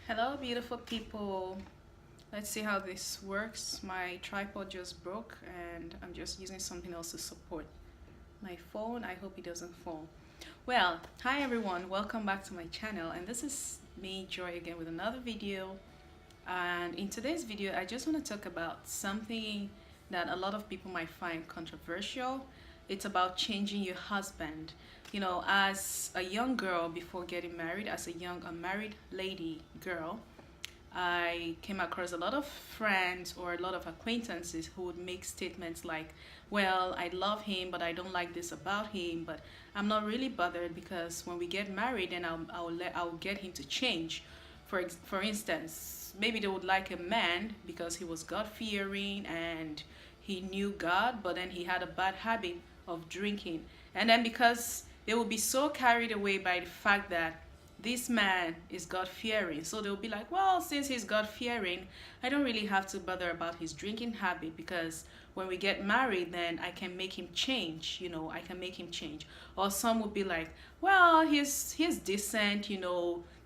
Hello, beautiful people. Let's see how this works. My tripod just broke and I'm just using something else to support my phone. I hope it doesn't fall. Well, hi everyone. Welcome back to my channel. And this is me, Joy, again with another video. And in today's video, I just want to talk about something that a lot of people might find controversial. It's about changing your husband. As a young girl before getting married, as a young unmarried lady girl, I came across a lot of friends or a lot of acquaintances who would make statements like, well, I love him, but I don't like this about him, but I'm not really bothered because when we get married, then I'll get him to change. For instance, maybe they would like a man because he was God fearing and he knew God, but then he had a bad habit of drinking. And then because they will be so carried away by the fact that this man is God fearing. So they'll be like, well, since he's God fearing, I don't really have to bother about his drinking habit because when we get married, then I can make him change, I can make him change. Or some would be like, well, he's decent,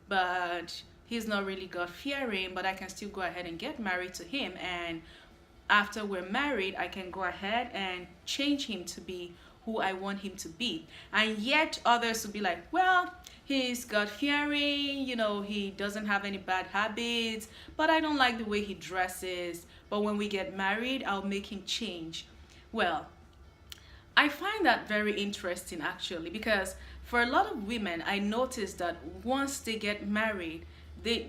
but he's not really God fearing, but I can still go ahead and get married to him. And after we're married, I can go ahead and change him to be who I want him to be. And yet others will be like, well, he's God fearing, he doesn't have any bad habits, but I don't like the way he dresses. But when we get married, I'll make him change. Well, I find that very interesting actually because for a lot of women, I noticed that once they get married, they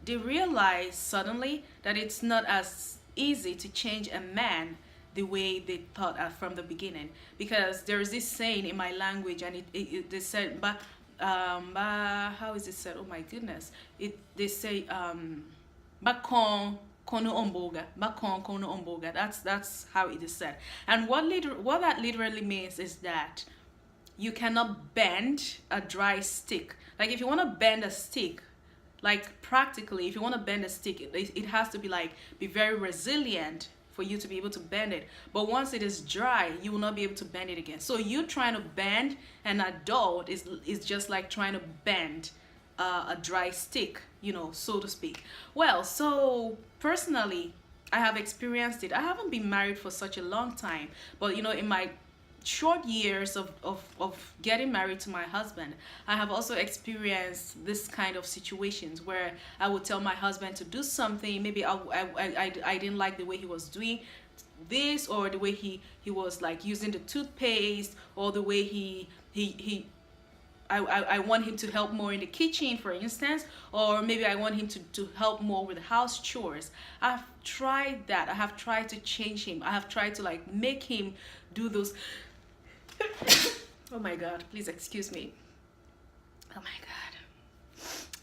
they realize suddenly that it's not as easy to change a man the way they thought from the beginning, because there's this saying in my language and they said but how is it said, oh my goodness, they say bakon kono omboga, bakon kono omboga, that's how it is said. And what that literally means is that you cannot bend a dry stick. Like if you want to bend a stick, like practically if you want to bend a stick, it has to be very resilient for you to be able to bend it. But once it is dry, you will not be able to bend it again. So you trying to bend an adult is just like trying to bend a dry stick, so to speak. Well, so personally, I have experienced it. I haven't been married for such a long time, but in my short years of getting married to my husband, I have also experienced this kind of situations where I would tell my husband to do something. Maybe I didn't like the way he was doing this, or the way he was like using the toothpaste, or the way I want him to help more in the kitchen, for instance, or maybe I want him to help more with the house chores. I've tried that. I have tried to change him. I have tried to make him do those. Oh my god, please excuse me. Oh my god,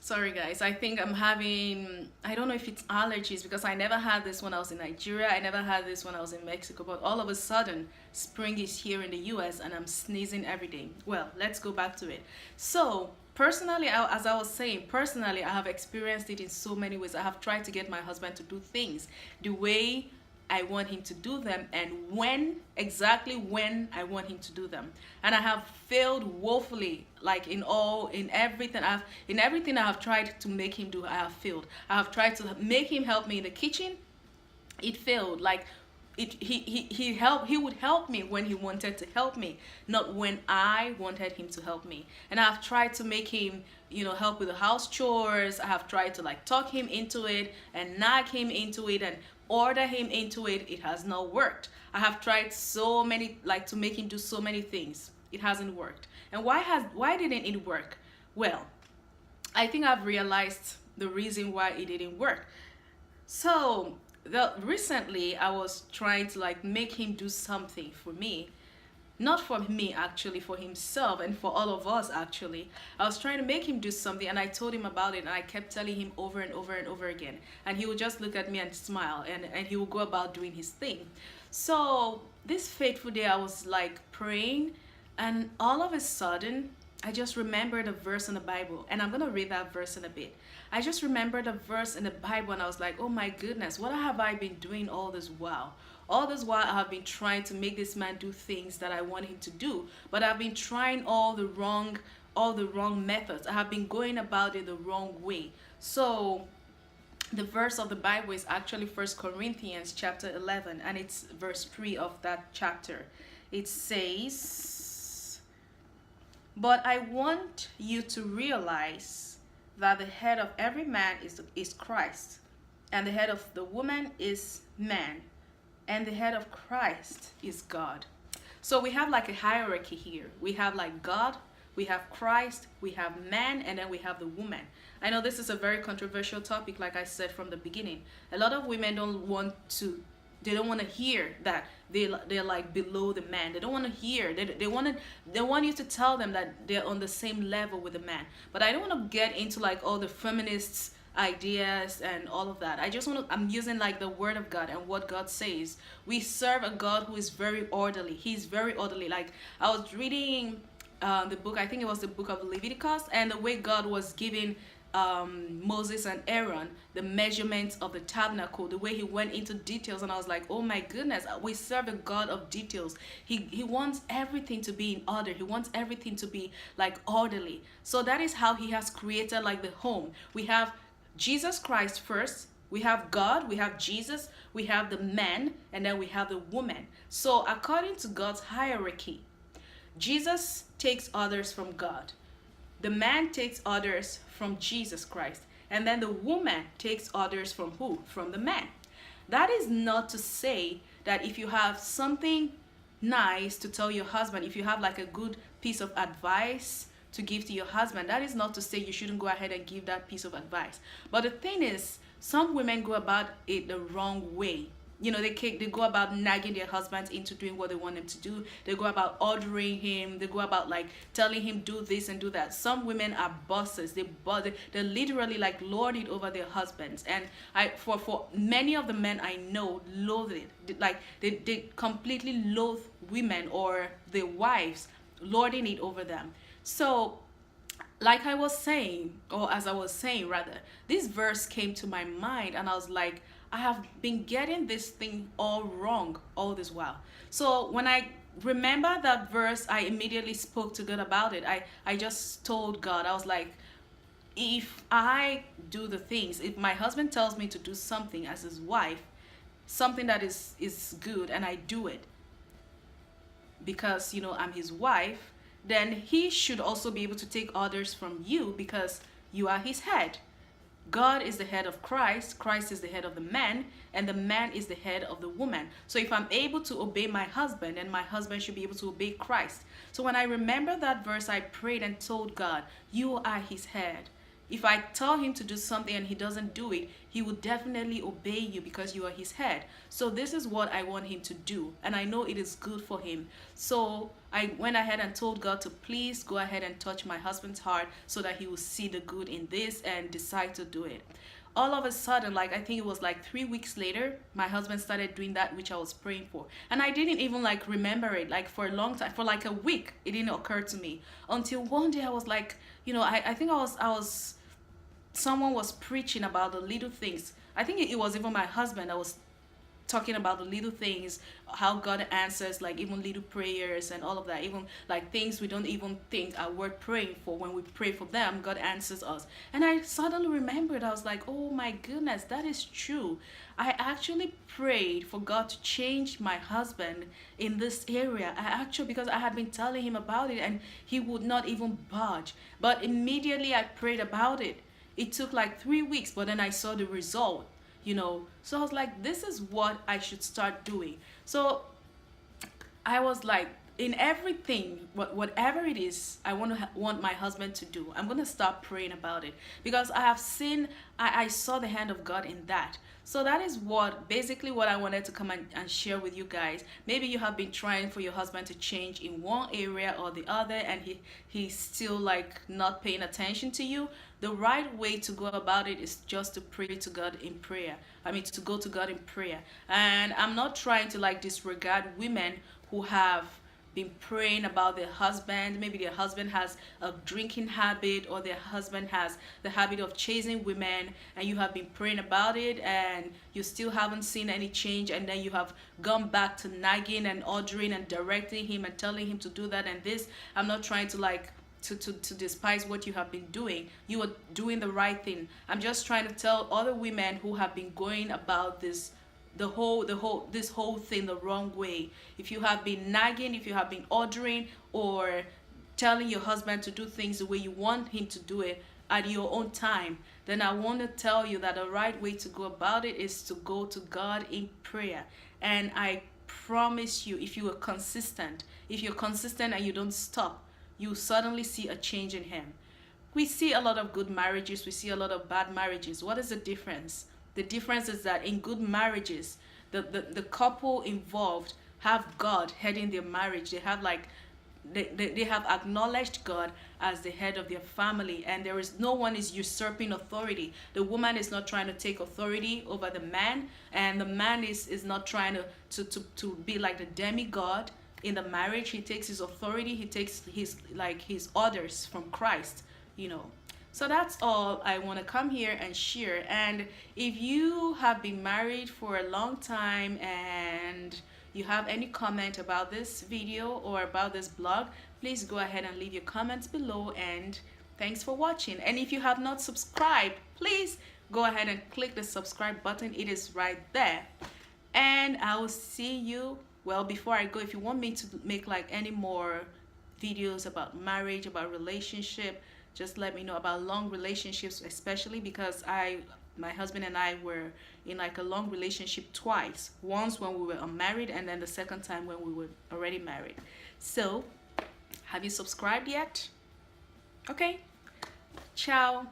sorry guys, I think I'm having, I don't know if it's allergies, because I never had this when I was in Nigeria, I never had this when I was in Mexico, but all of a sudden spring is here in the US and I'm sneezing every day. Well, let's go back to it. So personally, as I was saying, personally I have experienced it in so many ways. I have tried to get my husband to do things the way I want him to do them, and exactly when I want him to do them. And I have failed woefully, like in everything I have tried to make him do, I have failed. I have tried to make him help me in the kitchen. It failed. Like he would help me when he wanted to help me, not when I wanted him to help me. And I've tried to make him help with the house chores. I have tried to talk him into it and nag him into it and order him into it. It has not worked. I have tried so many, to make him do so many things. It hasn't worked. And why didn't it work? Well, I think I've realized the reason why it didn't work. So recently I was trying to make him do something for me, not for me actually, for himself and for all of us actually. I was trying to make him do something and I told him about it, and I kept telling him over and over and over again, and he would just look at me and smile, and he would go about doing his thing. So this fateful day I was praying, and all of a sudden I just remembered a verse in the Bible, and I'm gonna read that verse in a bit. I just remembered a verse in the Bible and I was like, oh my goodness, what have I been doing all this while? All this while I have been trying to make this man do things that I want him to do, but I've been trying all the wrong all the wrong methods. I have been going about it the wrong way. So the verse of the Bible is actually First Corinthians chapter 11, and it's verse 3 of that chapter. It says, "But I want you to realize that the head of every man is Christ, and the head of the woman is man, and the head of Christ is God." So we have like a hierarchy here. We have like God, we have Christ, we have man, and then we have the woman. I know this is a very controversial topic, like I said from the beginning. A lot of women don't want to hear that they're like below the man. They don't want to hear. They want you to tell them that they're on the same level with the man. But I don't want to get into like all the feminists ideas and all of that. I'm using like the word of God and what God says. We serve a God who is very orderly. He's very orderly. Like I was reading the book, I think it was the book of Leviticus, and the way God was giving Moses and Aaron the measurements of the tabernacle, the way he went into details, and I was like, oh my goodness, we serve a God of details. He wants everything to be in order. He wants everything to be like orderly. So that is how he has created like the home. We have Jesus Christ first, we have God, we have Jesus, we have the man, and then we have the woman. So according to God's hierarchy, Jesus takes orders from God. The man takes orders from Jesus Christ. And then the woman takes orders from who? From the man. That is not to say that if you have something nice to tell your husband, if you have like a good piece of advice to give to your husband, that is not to say you shouldn't go ahead and give that piece of advice. But the thing is, some women go about it the wrong way. You know, they go about nagging their husbands into doing what they want them to do. They go about ordering him. They go about like telling him do this and do that. Some women are bosses. They literally like lord it over their husbands. And for many of the men I know loathe it. Like they completely loathe women or their wives lording it over them. So like I was saying, or as I was saying rather, this verse came to my mind and I was like, I have been getting this thing all wrong all this while. So when I remember that verse, I immediately spoke to God about it. I just told God, I was like, if I do the things, if my husband tells me to do something as his wife, something that is good, and I do it because, you know, I'm his wife, then he should also be able to take orders from you because you are his head. God is the head of Christ, Christ is the head of the man, and the man is the head of the woman. So if I'm able to obey my husband, then my husband should be able to obey Christ. So when I remember that verse, I prayed and told God, you are his head. If I tell him to do something and he doesn't do it, he will definitely obey you because you are his head. So this is what I want him to do, and I know it is good for him. So I went ahead and told God to please go ahead and touch my husband's heart so that he will see the good in this and decide to do it. All of a sudden, like I think it was like 3 weeks later, my husband started doing that which I was praying for. And I didn't even like remember it, like for a long time, for like a week, it didn't occur to me until one day I was like, you know, I think I was someone was preaching about the little things. I think it was even my husband that was talking about the little things, how God answers like even little prayers and all of that, even like things we don't even think are worth praying for. When we pray for them, God answers us. And I suddenly remembered, I was like, oh my goodness, that is true. I actually prayed for God to change my husband in this area. Because I had been telling him about it and he would not even budge. But immediately I prayed about it. It took like 3 weeks, but then I saw the result, you know. So I was like, this is what I should start doing. So I was like, in everything, whatever it is I want my husband to do, I'm going to start praying about it because I have seen, I saw the hand of God in that. So that is basically what I wanted to come and share with you guys. Maybe you have been trying for your husband to change in one area or the other and he's still like not paying attention to you. The right way to go about it is just to pray to God in prayer. To go to God in prayer. And I'm not trying to like disregard women who have been praying about their husband. Maybe their husband has a drinking habit or their husband has the habit of chasing women and you have been praying about it and you still haven't seen any change, and then you have gone back to nagging and ordering and directing him and telling him to do that and this. I'm not trying to like to despise what you have been doing. You are doing the right thing. I'm just trying to tell other women who have been going about this this whole thing the wrong way. If you have been nagging, if you have been ordering or telling your husband to do things the way you want him to do it at your own time, then I want to tell you that the right way to go about it is to go to God in prayer. And I promise you, if you are consistent, if you're consistent and you don't stop, you suddenly see a change in him. We see a lot of good marriages, we see a lot of bad marriages. What is the difference? The difference is that in good marriages, the couple involved have God heading their marriage. They have like they have acknowledged God as the head of their family, and there is no one is usurping authority. The woman is not trying to take authority over the man, and the man is not trying to be like the demigod in the marriage. He takes his authority, he takes his orders from Christ, you know. So that's all I want to come here and share. And if you have been married for a long time and you have any comment about this video or about this blog, please go ahead and leave your comments below. And thanks for watching. And if you have not subscribed, please go ahead and click the subscribe button. It is right there. And I will see you. Well, before I go, if you want me to make like any more videos about marriage, about relationship, just let me know, about long relationships especially, because my husband and I were in like a long relationship twice. Once when we were unmarried, and then the second time when we were already married. So have you subscribed yet? Okay, ciao.